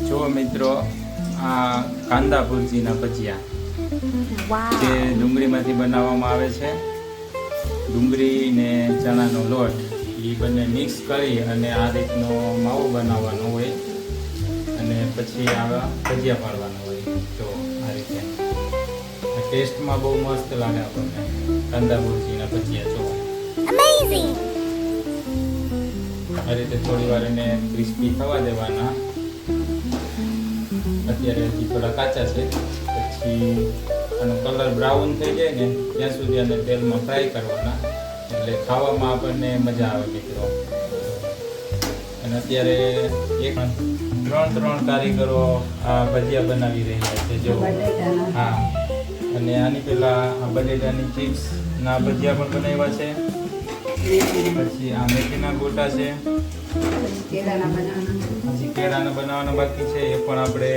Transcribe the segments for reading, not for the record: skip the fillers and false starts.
જો મિત્રો આ કાંદા ભુરજીના ભજીયા જે ડુંગળીમાંથી બનાવવામાં આવે છે. ડુંગળી ને ચણાનો લોટ એ બંને મિક્સ કરી અને આ રીતનો માવો બનાવવાનો હોય અને પછી આવા ભજીયા પાડવાના હોય. તો આ રીતે ટેસ્ટમાં બહુ મસ્ત લાગે આપણને કાંદા ભુરજીના ભજીયા. જો આ રીતે થોડી વાર એને ક્રિસ્પી થવા દેવાના. અત્યારે હજી થોડા કાચા છે. પછી આનો કલર બ્રાઉન થઈ જાય ને ત્યાં સુધી આને તેલમાં ફ્રાય કરવાના, એટલે ખાવામાં આપણને મજા આવે મિત્રો. અને અત્યારે ત્રણ કારીગરો આ ભજીયા બનાવી રહ્યા છે. જો હા, અને આની પહેલા આ બટેટાની ચિપ્સના ભજીયા પણ બનાવ્યા છે. પછી આ મેથીના ગોટા છે. હજી કેળાના બનાવવાના બાકી છે, એ પણ આપણે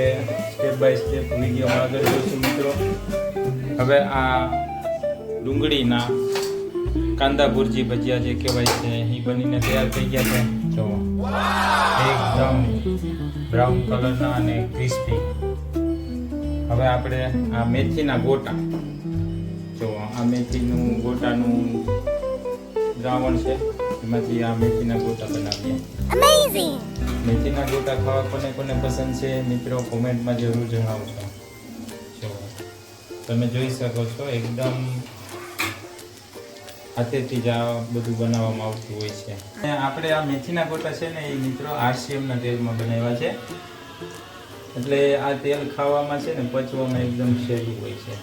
સ્ટેપ બાય સ્ટેપ વિડીયોમાં આગળ જોઈશું મિત્રો. હવે આ ડુંગળીના કાંદા ભુરજી ભજીયા જે કહેવાય છે એ બનીને તૈયાર થઈ ગયા છે. જો એકદમ બ્રાઉન કલરના અને ક્રિસ્પી. હવે આપણે આ મેથીના ગોટા, જો આ મેથીનું ગોટાનું દ્રાવણ છે, એમાંથી આ મેથીના ગોટા બનાવીએ. મેથીના ગોટા ખાવા કોને પસંદ છે મિત્રો, કોમેન્ટમાં જરૂર જણાવજો. જો તમે જોઈ શકો છો એકદમ હાથેથી જ આ બધું બનાવવામાં આવતું હોય છે. આપણે આ મેથીના ગોટા છે ને એ મિત્રો RCMના તેલમાં બનાવ્યા છે, એટલે આ તેલ ખાવામાં છે ને પચવામાં એકદમ સહેલું હોય છે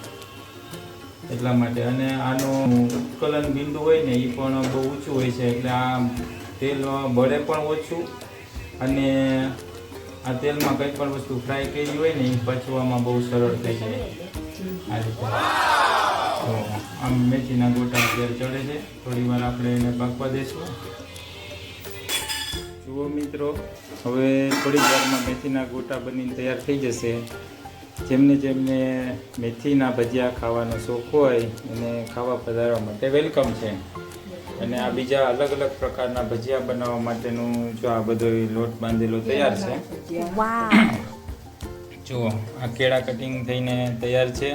એટલા માટે. અને આનું ઉત્કલન બિંદુ હોય ને એ પણ બહુ ઊંચું હોય છે, એટલે આ તેલ બળે પણ ઓછું અને આ તેલમાં કંઈ પણ વસ્તુ ફ્રાય કરી હોય ને એ પચવામાં બહુ સરળ થઈ જાય. આ રીતે તો આમ મેથીના ગોટા અત્યારે ચડે છે, થોડી વાર આપણે એને પાકવા દઈશું. જુઓ મિત્રો, હવે થોડી વારમાં મેથીના ગોટા બનીને તૈયાર થઈ જશે. જેમને મેથીના ભજીયા ખાવાનો શોખ હોય એને ખાવા પધારવા માટે વેલકમ છે. અને આ બીજા અલગ અલગ પ્રકારના ભજીયા બનાવવા માટેનું જો આ બધો લોટ બાંધેલો તૈયાર છે. જુઓ આ કેળા કટિંગ થઈને તૈયાર છે.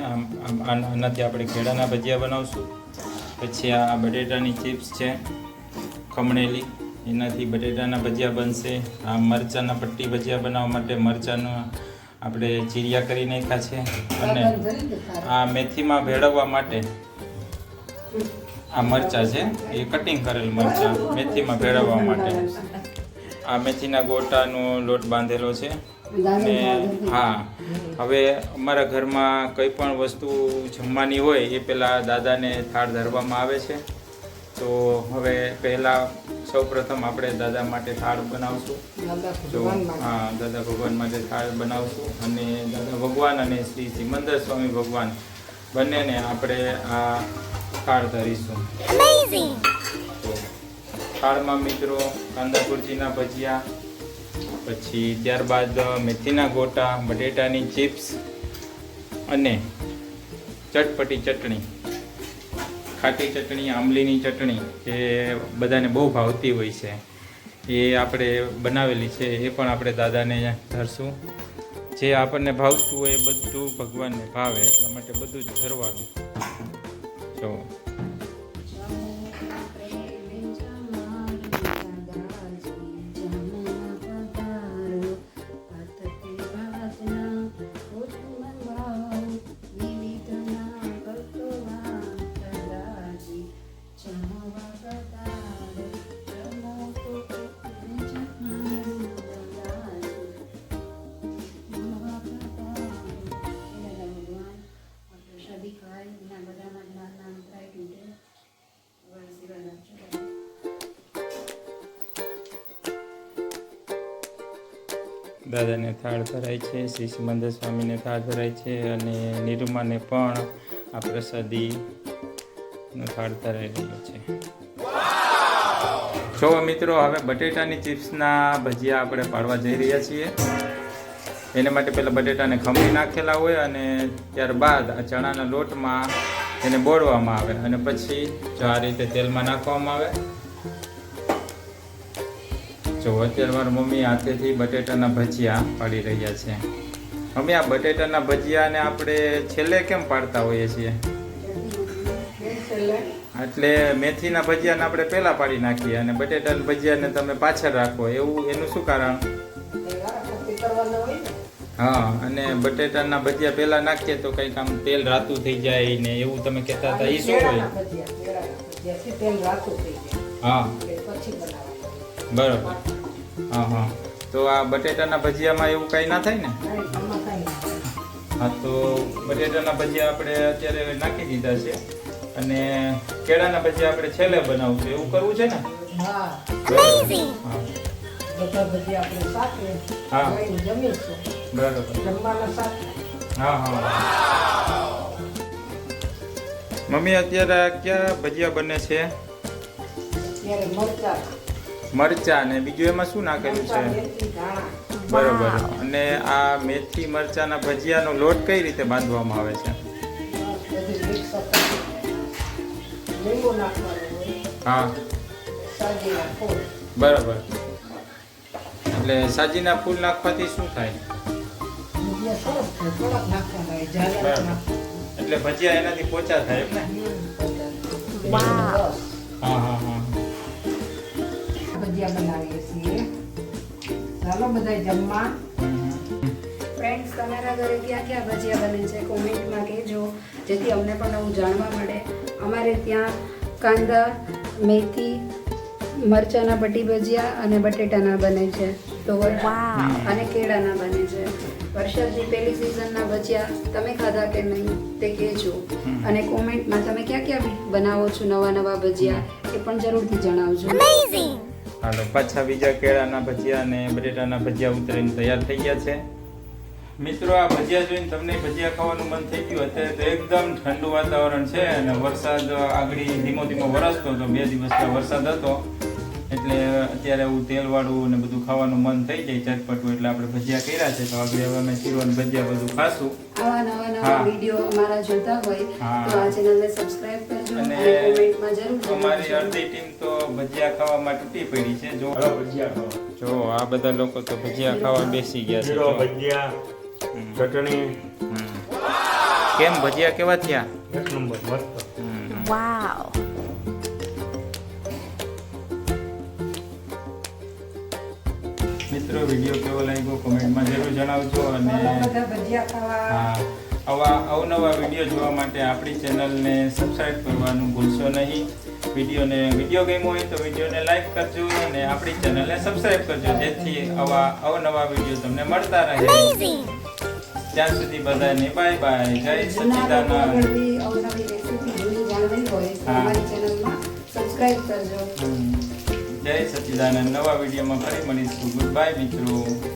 આનાથી આપણે કેળાના ભજીયા બનાવશું. પછી આ બટેટાની ચિપ્સ છે ખમણેલી, એનાથી બટેટાના ભજીયા બનશે. આ મરચાંના પટ્ટી ભજીયા બનાવવા માટે મરચાંનો આપણે ચીરિયા કરી નાખ્યા છે. અને આ મેથીમાં ભેળવવા માટે આ મરચાં છે એ કટિંગ કરેલ મરચાં મેથીમાં ભેળવવા માટે. આ મેથીના ગોટાનો લોટ બાંધેલો છે. અને હા, હવે અમારા ઘરમાં કંઈ પણ વસ્તુ જમવાની હોય એ પહેલાં દાદાને થાળ ધરવામાં આવે છે. તો હવે પહેલાં સૌપ્રથમ આપણે દાદા માટે થાળ બનાવશું. જો હા, દાદા ભગવાન માટે થાળ બનાવશું. અને દાદા ભગવાન અને શ્રી સિમંદર સ્વામી ભગવાન બંનેને આપણે આ થાળ ધરીશું. તો થાળમાં મિત્રો કાંદા ભુરજીના ભજીયા, પછી ત્યારબાદ મેથીના ગોટા, બટેટાની ચિપ્સ અને ચટપટી ચટણી, ખાટી ચટણી, આંબલીની ચટણી જે બધાને બહુ ભાવતી હોય છે એ આપણે બનાવેલી છે. એ પણ આપણે દાદાને ધરશું. જે આપણને ભાવતું હોય એ બધું ભગવાનને ભાવે, એટલા માટે બધું જ ધરવાનું. જો દાદાને થાળ ધરાય છે, શ્રી સિમંદર સ્વામીને થાળ ધરાય છે અને નિરૂમાને પણ આ પ્રસાદીનો થાળ ધરાઈ રહ્યો છે. જો મિત્રો, હવે બટેટાની ચિપ્સના ભજીયા આપણે પાડવા જઈ રહ્યા છીએ. એને માટે પહેલાં બટેટાને ખમણી નાખેલા હોય અને ત્યારબાદ આ ચણાના લોટમાં એને બોળવામાં આવે અને પછી જો આ રીતે તેલમાં નાખવામાં આવે. જો જો અત્યારે મારી મમ્મી હાથેથી બટેટાના ભજીયા પાડી રહ્યા છે. મમ્મી, આ બટેટાના ભજીયાને આપણે છેલ્લે કેમ પાડતા હોઈએ છીએ? એટલે મેથીના ભજીયાને આપણે પહેલા પાડી નાખીએ અને બટેટાના ભજીયાને તમે પાછળ રાખો, એવું એનું શું કારણ? હા, અને બટેટાના ભજીયા પહેલા નાખીએ તો કંઈક આમ તેલ રાતું થઈ જાય ને એવું તમે કહેતા હતા, એ શું હોય? હા, બરોબર. હા હા, તો આ બટેટાના ભજીયામાં એવું કંઈ ના થાય ને? હા, તો બટેટાના ભજીયા આપણે અત્યારે નાખી દીધા છે અને કેળાના ભજીયા આપણે છેલ્લે બનાવશું, એવું કરવું છે ને? હા. બધા ભજીયા આપણે સાથે જમીશું. બરોબર. જમવાના સાથે. હા હા. મમ્મી, અત્યારે ક્યાં ભજીયા બને છે? મરચા ને બીજું એમાં શું નાખેલું છે? બરોબર. અને આ મેથી મરચાના ભજીયાનો લોટ કઈ રીતે બાંધવામાં આવે છે? હા, બરોબર. એટલે સાજીના ફૂલ નાખવાથી શું થાય? એટલે ભજીયા એનાથી પોચા થાય એમ ને? હા હા હા. ભજીયા બનાવીએ છીએ. ચાલો બધા જમવા. ફ્રેન્ડ્સ, તમારા ઘરે ક્યાં ક્યાં ભજીયા બને છે કોમેન્ટમાં કહેજો, જેથી અમને પણ નવું જાણવા મળે. અમારે ત્યાં કાંદા, મેથી, મરચાના બટી ભજીયા અને બટેટાના બને છે, તો અને કેળાના બને છે. વરસાદની પહેલી સિઝનના ભજીયા તમે ખાધા કે નહીં તે કહેજો, અને કોમેન્ટમાં તમે ક્યાં ક્યાં બનાવો છો નવા નવા ભજીયા એ પણ જરૂરથી જણાવજો. હાલો, પાછા બીજા કેળાના ભજીયા અને બટેટાના ભજીયા ઉતરીને તૈયાર થઈ ગયા છે. મિત્રો, આ ભજીયા જોઈને તમને ભજીયા ખાવાનું મન થઈ ગયું. અત્યારે તો એકદમ ઠંડુ વાતાવરણ છે અને વરસાદ આગળ ધીમો ધીમો વરસતો હતો, 2 દિવસનો વરસાદ હતો, એટલે અત્યારે એવું તેલવાળું અને બધું ખાવાનું મન થઈ જાય ચટપટું, એટલે આપણે ભજીયા કર્યા છે. તો આગળ હવે અમે શીરવાનું ભજીયા બધું ખાશું. આવા નવા વિડીયો અમારા જોતા હોય તો આ ચેનલને સબસ્ક્રાઇબ કરજો અને કોમેન્ટમાં જરૂર અમારી અડધી ટીમ તો ભજીયા ખાવામાં તૂટી પડી છે. જો ભજીયા ખાવા, જો આ બધા લોકો તો ભજીયા ખાવા બેસી ગયા છે. ભજીયા, ચટણી. કેમ ભજીયા કેવા થયા? એક નંબર, મસ્ત. વાવ. મિત્રો, વિડીયો કેવો લાગ્યો કોમેન્ટમાં જરૂર જણાવજો અને બધા ભજીયા ખાવા. હા, આવા અવનવા વિડીયો જોવા માટે આપણી ચેનલને સબસ્ક્રાઇબ કરવાનું ભૂલશો નહીં. વિડીયો ગમ્યો હોય તો વિડીયોને લાઈક કરજો અને આપણી ચેનલને સબસ્ક્રાઇબ કરજો, જેથી આવા અવનવા વિડીયો તમને મળતા રહે. ત્યાં સુધી બધાને બાય બાય. જય સચ્ચિદાનંદ. અવનવી રેસીપી જાણવી હોય તો અમારી ચેનલમાં સબસ્ક્રાઇબ કરજો. જય સચ્ચિદાનંદ. નવા વિડીયોમાં ફરી મળીશું. ગુડ બાય મિત્રો.